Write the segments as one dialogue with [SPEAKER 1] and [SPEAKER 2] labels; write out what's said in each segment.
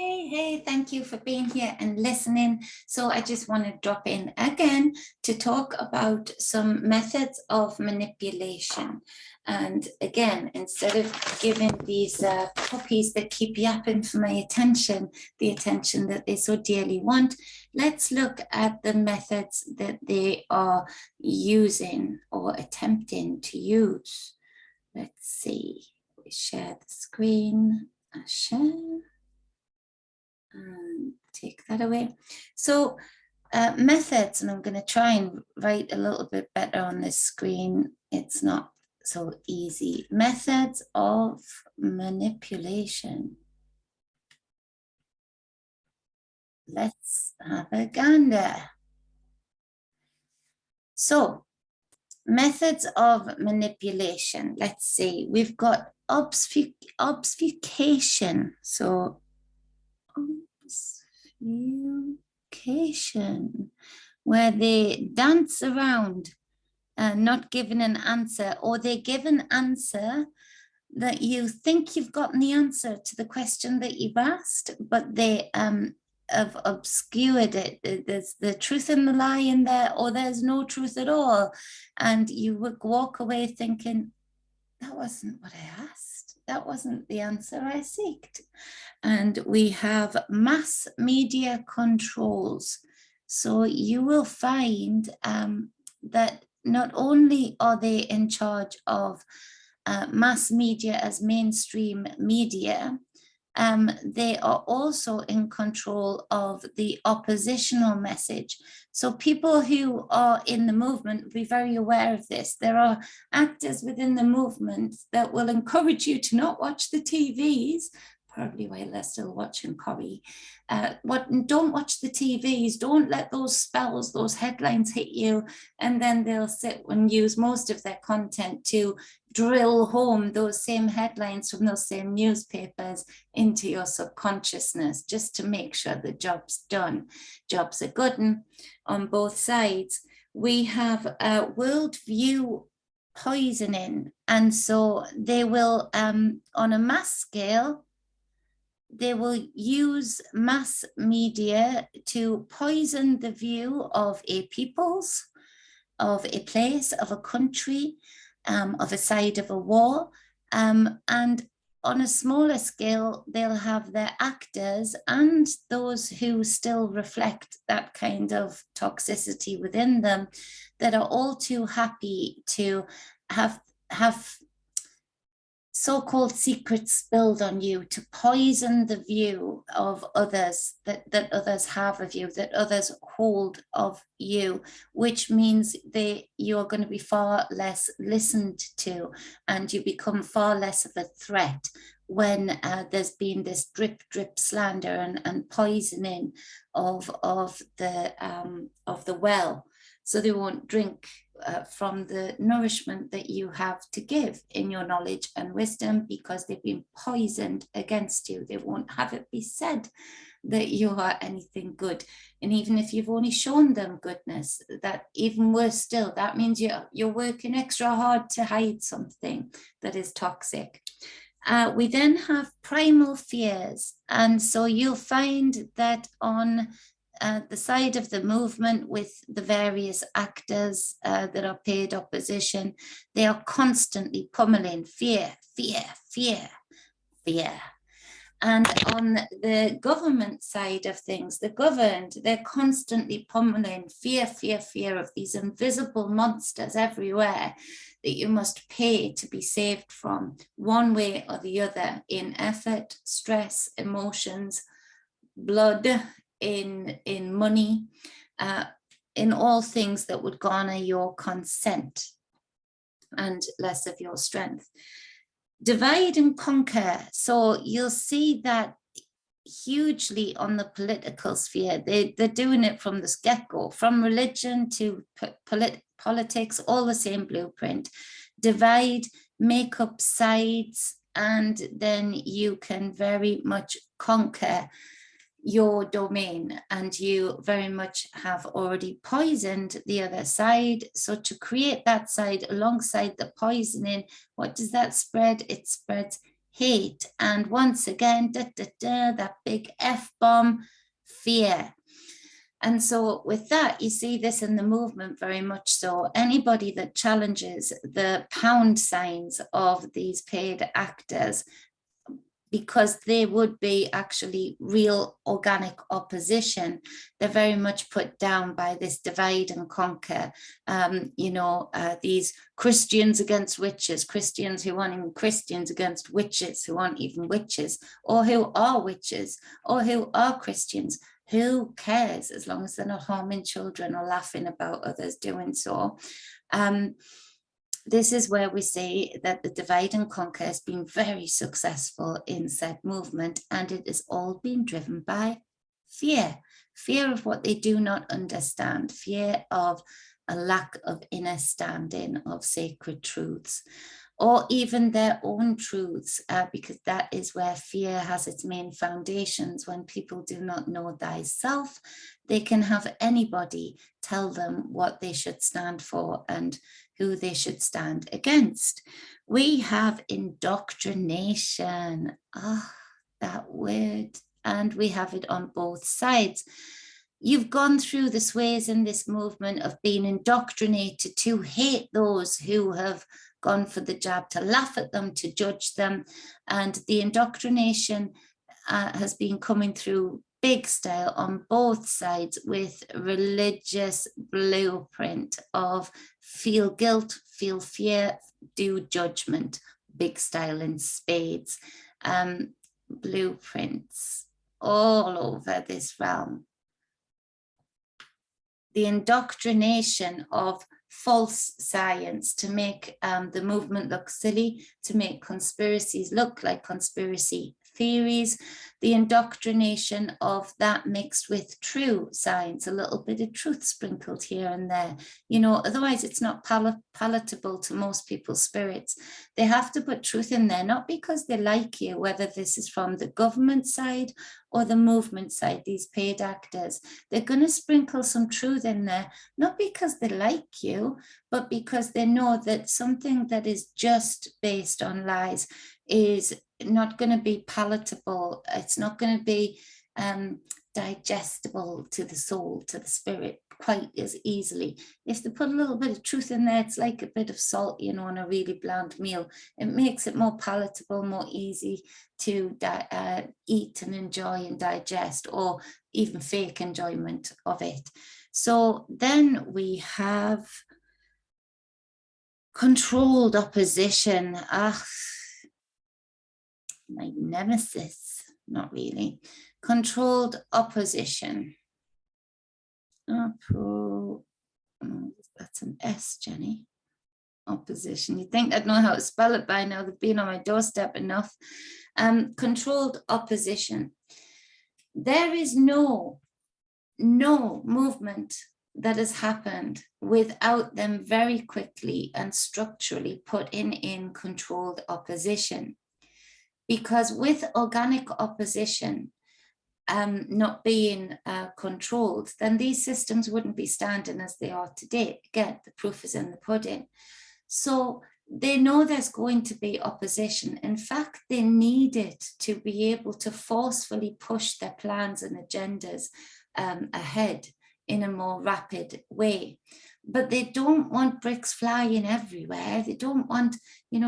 [SPEAKER 1] Hey, thank you for being here and listening. So I just want to drop in again to talk about some methods of manipulation. And again, instead of giving these puppies that keep yapping for my attention, the attention that they so dearly want, let's look at the methods that they are using or attempting to use. Let's see, we share the screen, share. And take that away. So methods, and I'm going to try and write a little bit better on this screen. It's not so easy. Methods of manipulation. Let's have a gander. So methods of manipulation. Let's see, we've got obfuscation. So obfuscation, where they dance around not giving an answer, or they give an answer that you think you've gotten the answer to the question that you've asked, but they have obscured it. There's the truth in the lie in there, or there's no truth at all. And you would walk away thinking, that wasn't what I asked. That wasn't the answer I sought. And we have mass media controls. So you will find that not only are they in charge of mass media as mainstream media, they are also in control of the oppositional message. So people who are in the movement will be very aware of this. There are actors within the movement that will encourage you to not watch the TVs, probably while they're still watching Corrie. Don't watch the TVs, don't let those spells, those headlines hit you, and then they'll sit and use most of their content to drill home those same headlines from those same newspapers into your subconsciousness, just to make sure the job's done. Jobs are good on both sides. We have a worldview poisoning, and so they will, on a mass scale, they will use mass media to poison the view of a people's, of a place, of a country, of a side of a war. And on a smaller scale, they'll have their actors and those who still reflect that kind of toxicity within them, that are all too happy to have so-called secrets spilled on you, to poison the view of others, that others have of you, that others hold of you, which means you're going to be far less listened to, and you become far less of a threat when there's been this drip slander and poisoning of the well, so they won't drink from the nourishment that you have to give in your knowledge and wisdom, because they've been poisoned against you. They won't have it be said that you are anything good. And even if you've only shown them goodness, that even worse still, that means you're working extra hard to hide something that is toxic. We then have primal fears. And so you'll find that on the side of the movement, with the various actors that are paid opposition, they are constantly pummeling fear, fear, fear, fear. And on the government side of things, the governed, they're constantly pummeling fear, fear, fear of these invisible monsters everywhere that you must pay to be saved from, one way or the other, in effort, stress, emotions, blood, in money, in all things that would garner your consent and less of your strength. Divide and conquer. So you'll see that hugely on the political sphere. They're doing it from the get-go, from religion to politics, all the same blueprint. Divide, make up sides, and then you can very much conquer your domain, and you very much have already poisoned the other side. So to create that side alongside the poisoning, what does that spread? It spreads hate. And once again, that big F-bomb, fear. And so with that, you see this in the movement very much so. Anybody that challenges the pound signs of these paid actors, because they would be actually real organic opposition, they're very much put down by this divide and conquer. These Christians against witches, Christians who aren't even Christians against witches who aren't even witches, or who are witches, or who are Christians. Who cares, as long as they're not harming children or laughing about others doing so. This is where we say that the divide and conquer has been very successful in said movement, and it has all been driven by fear. Fear of what they do not understand, fear of a lack of inner standing of sacred truths, or even their own truths, because that is where fear has its main foundations. When people do not know thyself, they can have anybody tell them what they should stand for and who they should stand against. We have indoctrination, that word, and we have it on both sides. You've gone through the sways in this movement of being indoctrinated to hate those who have gone for the jab, to laugh at them, to judge them. And the indoctrination has been coming through big style on both sides with religious blueprint of feel guilt, feel fear, do judgment, big style in spades. Blueprints all over this realm. The indoctrination of false science to make the movement look silly, to make conspiracies look like conspiracy theories, the indoctrination of that mixed with true science, a little bit of truth sprinkled here and there. Otherwise it's not palatable to most people's spirits. They have to put truth in there, not because they like you, whether this is from the government side or the movement side, these paid actors. They're going to sprinkle some truth in there, not because they like you, but because they know that something that is just based on lies is not going to be palatable. It's not going to be digestible to the soul, to the spirit, quite as easily. If they put a little bit of truth in there, it's like a bit of salt, on a really bland meal. It makes it more palatable, more easy to eat and enjoy and digest, or even fake enjoyment of it. So then we have controlled opposition. My nemesis, not really. Controlled opposition. That's an S, Jenny. Opposition. You think I'd know how to spell it by now? They've been on my doorstep enough. Controlled opposition. There is no movement that has happened without them very quickly and structurally putting in controlled opposition. Because with organic opposition not being controlled, then these systems wouldn't be standing as they are today. Again, the proof is in the pudding. So they know there's going to be opposition. In fact, they need it to be able to forcefully push their plans and agendas ahead in a more rapid way. But they don't want bricks flying everywhere. They don't want,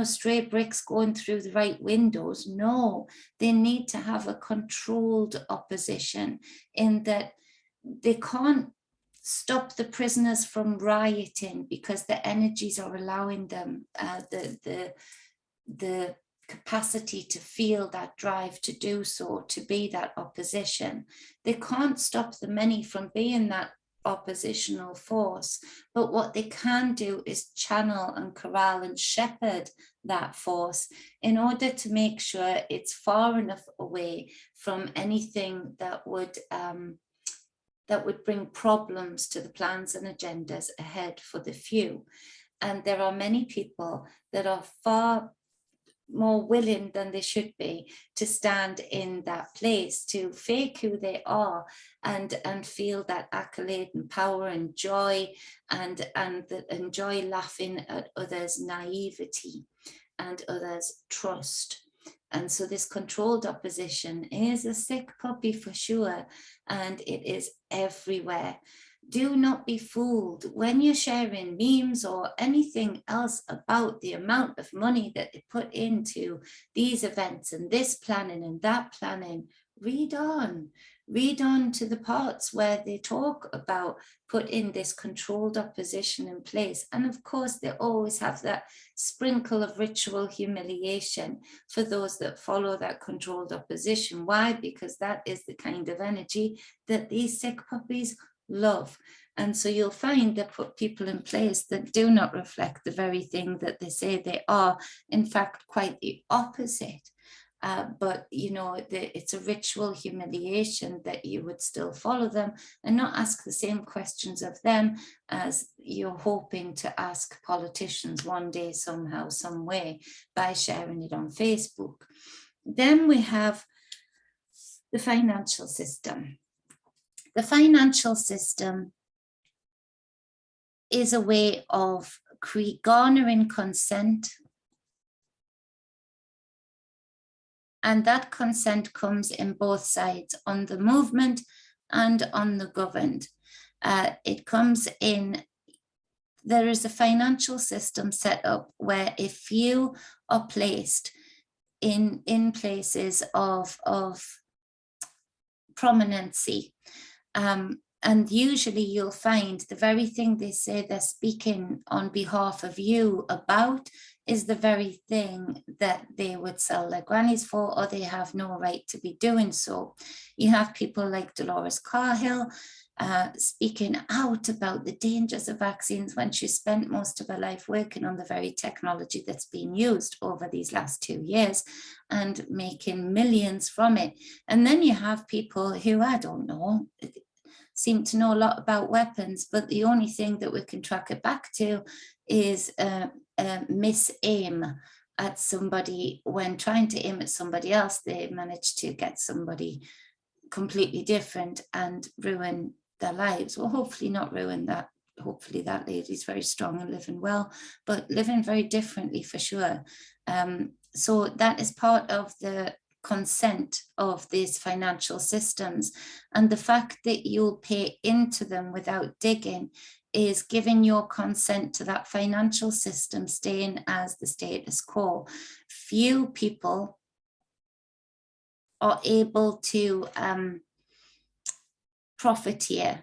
[SPEAKER 1] stray bricks going through the right windows. No, they need to have a controlled opposition, in that they can't stop the prisoners from rioting because the energies are allowing them the capacity to feel that drive to do so, to be that opposition. They can't stop the many from being that oppositional force, but what they can do is channel and corral and shepherd that force in order to make sure it's far enough away from anything that would bring problems to the plans and agendas ahead for the few. And there are many people that are far more willing than they should be to stand in that place, to fake who they are and feel that accolade and power and joy and enjoy laughing at others' naivety and others' trust. And so this controlled opposition is a sick puppy for sure, and it is everywhere. Do not be fooled when you're sharing memes or anything else about the amount of money that they put into these events and this planning and that planning. Read on to the parts where they talk about putting this controlled opposition in place. And of course, they always have that sprinkle of ritual humiliation for those that follow that controlled opposition. Why? Because that is the kind of energy that these sick puppies love. And so you'll find they put people in place that do not reflect the very thing that they say they are. In fact, quite the opposite. But you know, it's a ritual humiliation that you would still follow them and not ask the same questions of them as you're hoping to ask politicians one day, somehow, some way, by sharing it on Facebook. Then we have the financial system. The financial system is a way of garnering consent. And that consent comes in both sides, on the movement and on the governed. It comes in, there is a financial system set up where a few are placed in places of prominency. And usually you'll find the very thing they say they're speaking on behalf of you about is the very thing that they would sell their grannies for, or they have no right to be doing so. You have people like Dolores Cahill speaking out about the dangers of vaccines when she spent most of her life working on the very technology that's been used over these last 2 years and making millions from it. And then you have people who, I don't know, seem to know a lot about weapons, but the only thing that we can track it back to is misaim at somebody. When trying to aim at somebody else, they manage to get somebody completely different and ruin their lives. Well, hopefully not ruin that. Hopefully that lady's very strong and living well, but living very differently for sure. So that is part of the consent of these financial systems, and the fact that you'll pay into them without digging is giving your consent to that financial system staying as the status quo. Few people are able to profiteer,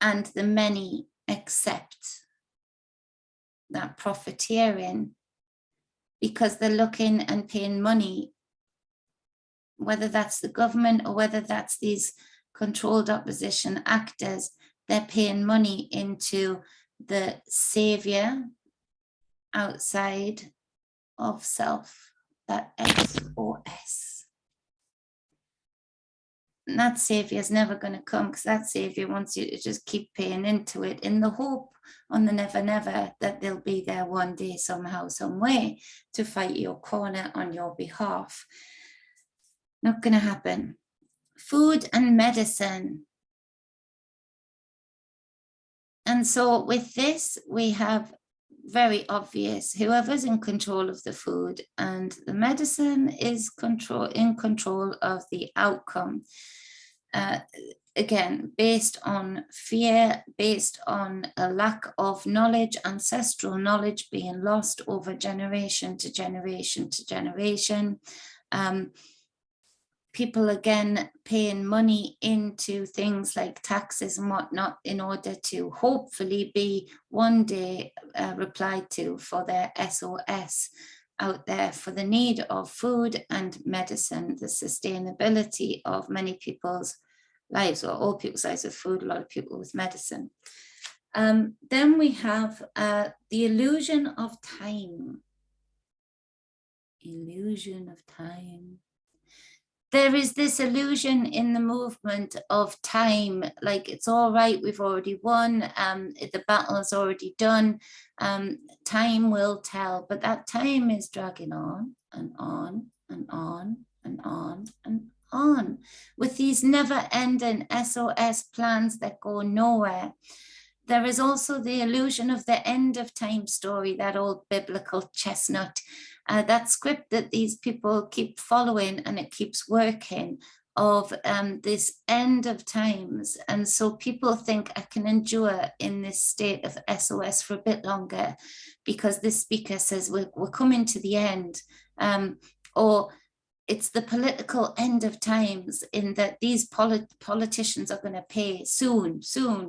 [SPEAKER 1] and the many accept that profiteering because they're looking and paying money, whether that's the government or whether that's these controlled opposition actors. They're paying money into the savior outside of self, that SOS. And that savior is never going to come, because that savior wants you to just keep paying into it in the hope on the never that they'll be there one day somehow, some way to fight your corner on your behalf. Not going to happen. Food and medicine. And so with this, we have very obvious, whoever's in control of the food and the medicine is in control of the outcome. Again, based on fear, based on a lack of knowledge, ancestral knowledge being lost over generation to generation to generation. People again paying money into things like taxes and whatnot in order to hopefully be one day replied to for their SOS out there for the need of food and medicine, the sustainability of many people's lives, or all people's lives with food, a lot of people with medicine. Then we have the illusion of time. Illusion of time. There is this illusion in the movement of time, like it's all right, we've already won, the battle is already done, time will tell, but that time is dragging on and on and on and on and on with these never-ending SOS plans that go nowhere. There is also the illusion of the end of time story, that old biblical chestnut, that script that these people keep following, and it keeps working, of this end of times. And so people think I can endure in this state of SOS for a bit longer because this speaker says we're coming to the end, or it's the political end of times, in that these politicians are going to pay soon,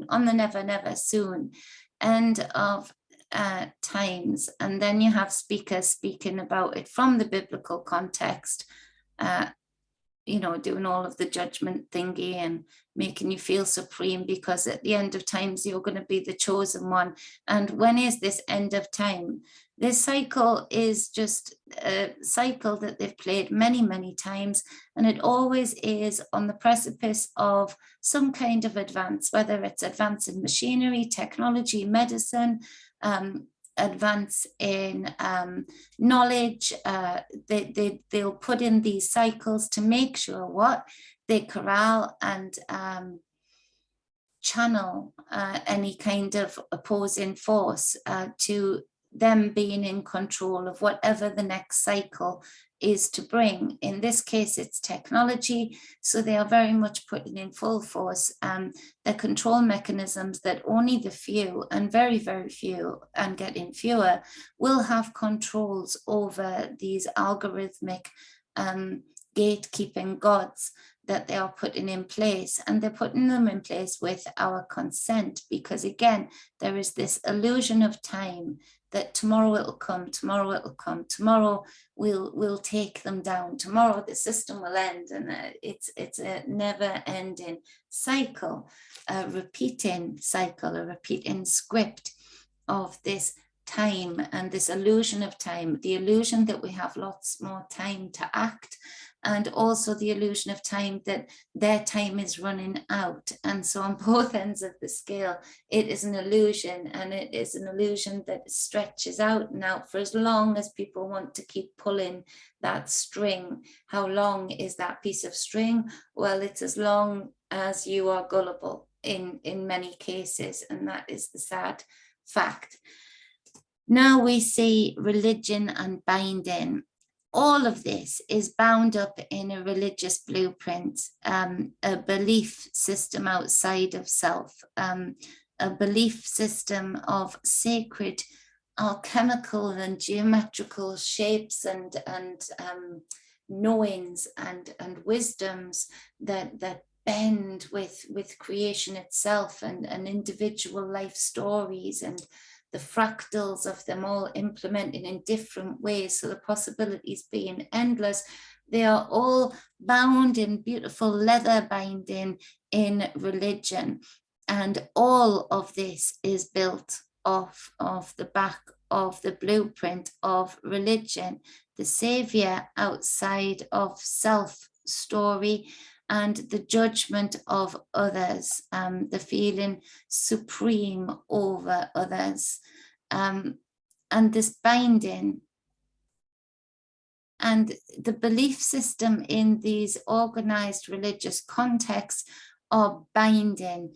[SPEAKER 1] on the never, soon, end of times. And then you have speakers speaking about it from the biblical context, you know, doing all of the judgment thingy and making you feel supreme, because at the end of times you're going to be the chosen one. And when is this end of time? This cycle is just a cycle that they've played many times, and it always is on the precipice of some kind of advance, whether it's advance in machinery, technology, medicine, advance in knowledge. They'll put in these cycles to make sure what they corral and channel any kind of opposing force to them being in control of whatever the next cycle is to bring. In this case, it's technology. So they are very much putting in full force the control mechanisms that only the few, and very few, and getting fewer, will have controls over these algorithmic gatekeeping gods that they are putting in place. And they're putting them in place with our consent, because again, there is this illusion of time, that tomorrow it'll come, tomorrow we'll take them down, tomorrow the system will end. And it's a never-ending cycle, a repeating cycle, a repeating script of this time and this illusion of time, the illusion that we have lots more time to act, and also the illusion of time that their time is running out. And so on both ends of the scale, it is an illusion, and it is an illusion that stretches out and out for as long as people want to keep pulling that string. How long is that piece of string? Well, it's as long as you are gullible in many cases, and that is the sad fact. Now we see religion and binding. All of this is bound up in a religious blueprint, a belief system outside of self, a belief system of sacred alchemical and geometrical shapes and knowings and wisdoms that bend with creation itself, and individual life stories, and the fractals of them all implemented in different ways, so the possibilities being endless. They are all bound in beautiful leather binding in religion, and all of this is built off of the back of the blueprint of religion, the savior outside of self story, and the judgment of others, the feeling supreme over others, and this binding. And the belief system in these organized religious contexts are binding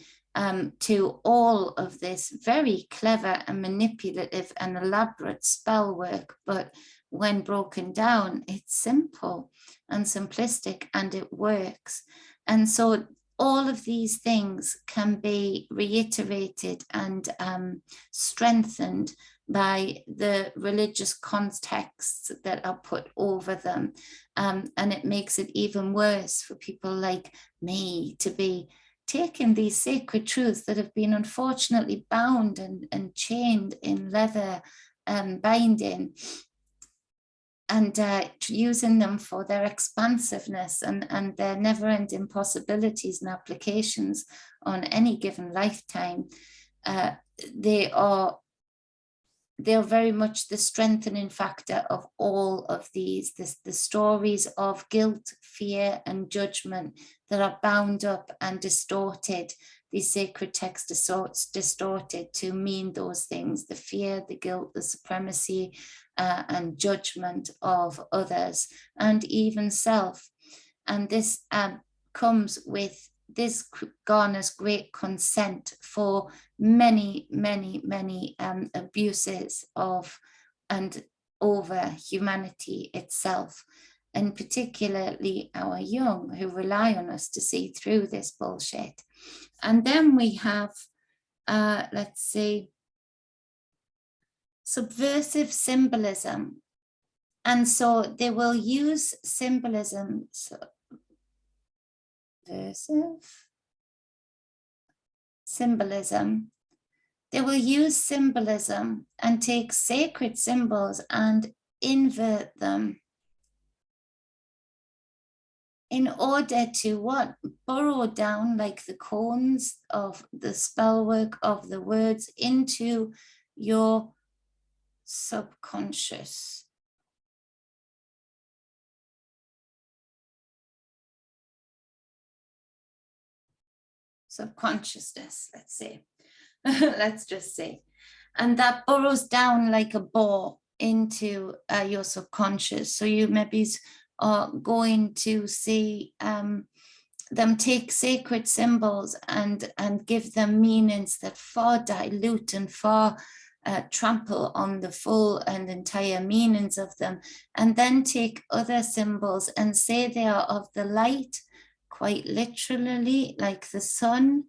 [SPEAKER 1] to all of this very clever and manipulative and elaborate spell work. But when broken down, it's simple and simplistic, and it works. And so all of these things can be reiterated and strengthened by the religious contexts that are put over them. And it makes it even worse for people like me to be taking these sacred truths that have been unfortunately bound and chained in leather binding, and using them for their expansiveness and their never-ending possibilities and applications on any given lifetime. They're very much the strengthening factor of all of these, the stories of guilt, fear, and judgment that are bound up and distorted. These sacred texts distorted to mean those things: the fear, the guilt, the supremacy, and judgment of others, and even self. And this comes with this garners great consent for many, many, many abuses of and over humanity itself, and particularly our young, who rely on us to see through this bullshit. And then we have, let's see, subversive symbolism. And so they will use symbolism, subversive symbolism. They will use symbolism and take sacred symbols and invert them in order to what? Burrow down like the cones of the spellwork of the words into your subconscious. Subconsciousness, let's say. Let's just say. And that burrows down like a bore into your subconscious. So you maybe are going to see them take sacred symbols and give them meanings that far dilute and far trample on the full and entire meanings of them, and then take other symbols and say they are of the light, quite literally, like the sun.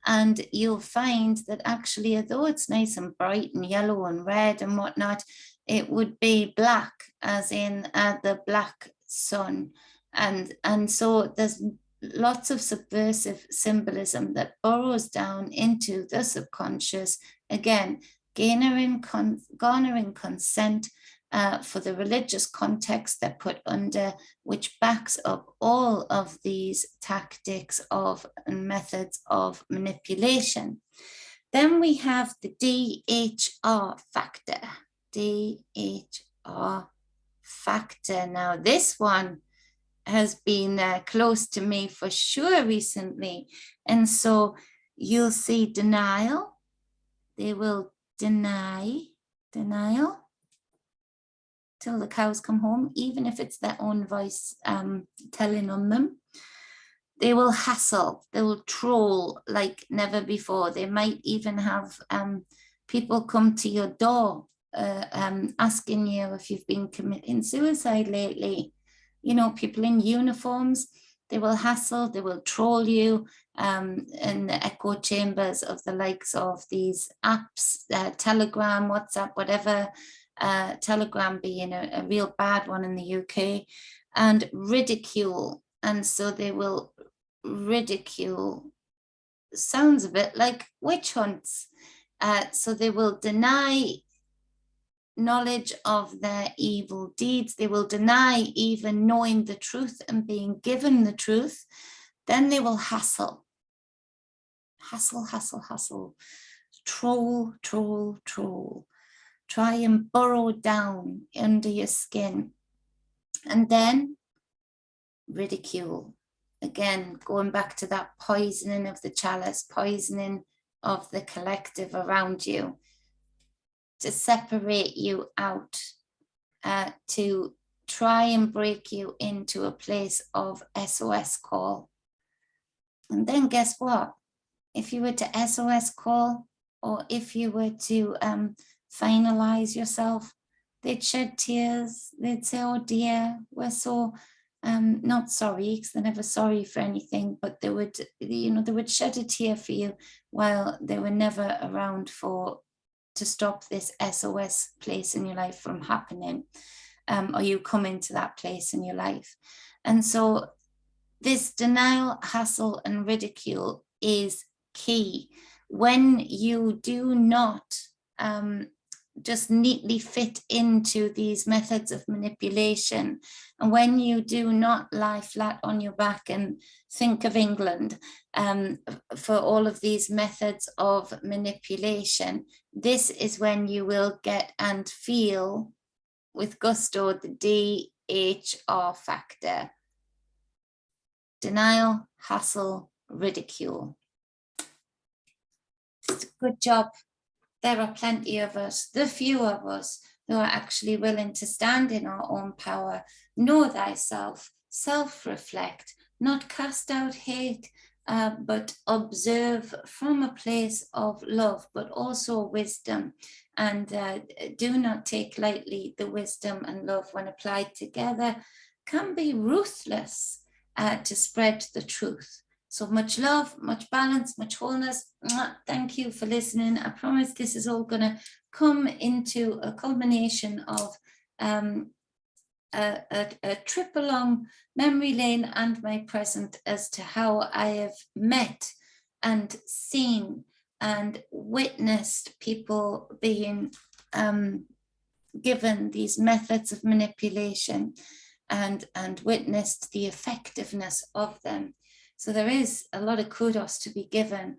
[SPEAKER 1] And you'll find that actually, although it's nice and bright and yellow and red and whatnot, it would be black, as in the black sun. And so there's lots of subversive symbolism that burrows down into the subconscious, again, garnering consent for the religious context they're put under, which backs up all of these tactics of and methods of manipulation. Then we have the DHR factor. DHR factor. Now this one has been close to me for sure recently. And so you'll see denial. They will denial till the cows come home, even if it's their own voice telling on them. They will hassle, they will troll like never before. They might even have people come to your door asking you if you've been committing suicide lately. You know, people in uniforms, they will hassle, they will troll you in the echo chambers of the likes of these apps, Telegram, WhatsApp, whatever, Telegram being a real bad one in the UK, and ridicule. And so they will ridicule, sounds a bit like witch hunts. So they will deny knowledge of their evil deeds. They will deny even knowing the truth and being given the truth. Then they will hassle, troll, try and burrow down under your skin, and then ridicule. Again, going back to that poisoning of the chalice, poisoning of the collective around you, to separate you out, to try and break you into a place of SOS call. And then guess what? If you were to SOS call, or if you were to finalize yourself, they'd shed tears. They'd say, oh dear, we're so not sorry, because they're never sorry for anything, but they would, you know, they would shed a tear for you while they were never around to stop this SOS place in your life from happening, or you come into that place in your life. And so this denial, hassle, and ridicule is key. When you do not just neatly fit into these methods of manipulation, and when you do not lie flat on your back and think of England for all of these methods of manipulation, this is when you will get and feel with gusto the DHR factor. Denial, hassle, ridicule. Good job. There are plenty of us, the few of us, who are actually willing to stand in our own power, know thyself, self-reflect, not cast out hate, but observe from a place of love, but also wisdom. And do not take lightly the wisdom and love, when applied together, can be ruthless to spread the truth. So much love, much balance, much wholeness. Thank you for listening. I promise this is all going to come into a culmination of a trip along memory lane and my present, as to how I have met and seen and witnessed people being given these methods of manipulation, and witnessed the effectiveness of them. So there is a lot of kudos to be given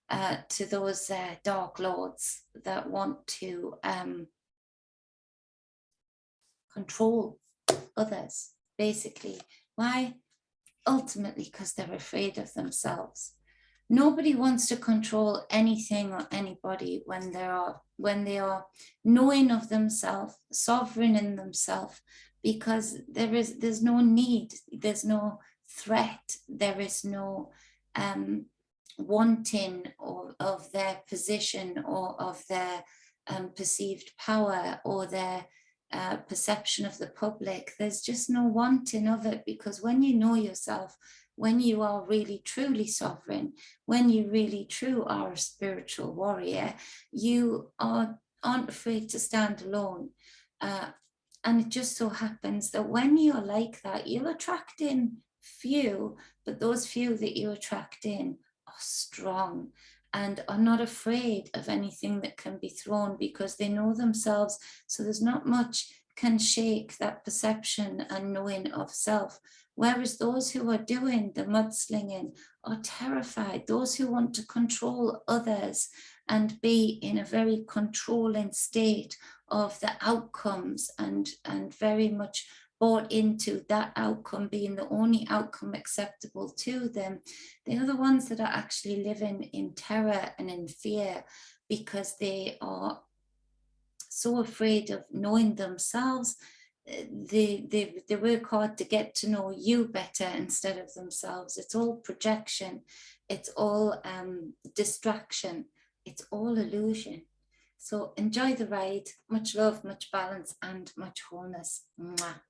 [SPEAKER 1] to those dark lords that want to control others, basically. Why? Ultimately, because they're afraid of themselves. Nobody wants to control anything or anybody when they are knowing of themselves, sovereign in themselves, because there's no need, there's no threat, there is no wanting of their position or of their perceived power or their perception of the public. There's just no wanting of it, because when you know yourself, when you are really truly sovereign, when you really true are a spiritual warrior, you aren't afraid to stand alone. And it just so happens that when you're like that, you'll attract in few, but those few that you attract in are strong and are not afraid of anything that can be thrown, because they know themselves. So there's not much can shake that perception and knowing of self. Whereas those who are doing the mudslinging are terrified. Those who want to control others and be in a very controlling state of the outcomes, and very much bought into that outcome being the only outcome acceptable to them, they are the ones that are actually living in terror and in fear, because they are so afraid of knowing themselves. They work hard to get to know you better instead of themselves. It's all projection, it's all distraction, it's all illusion. So enjoy the ride. Much love, much balance, and much wholeness. Mwah.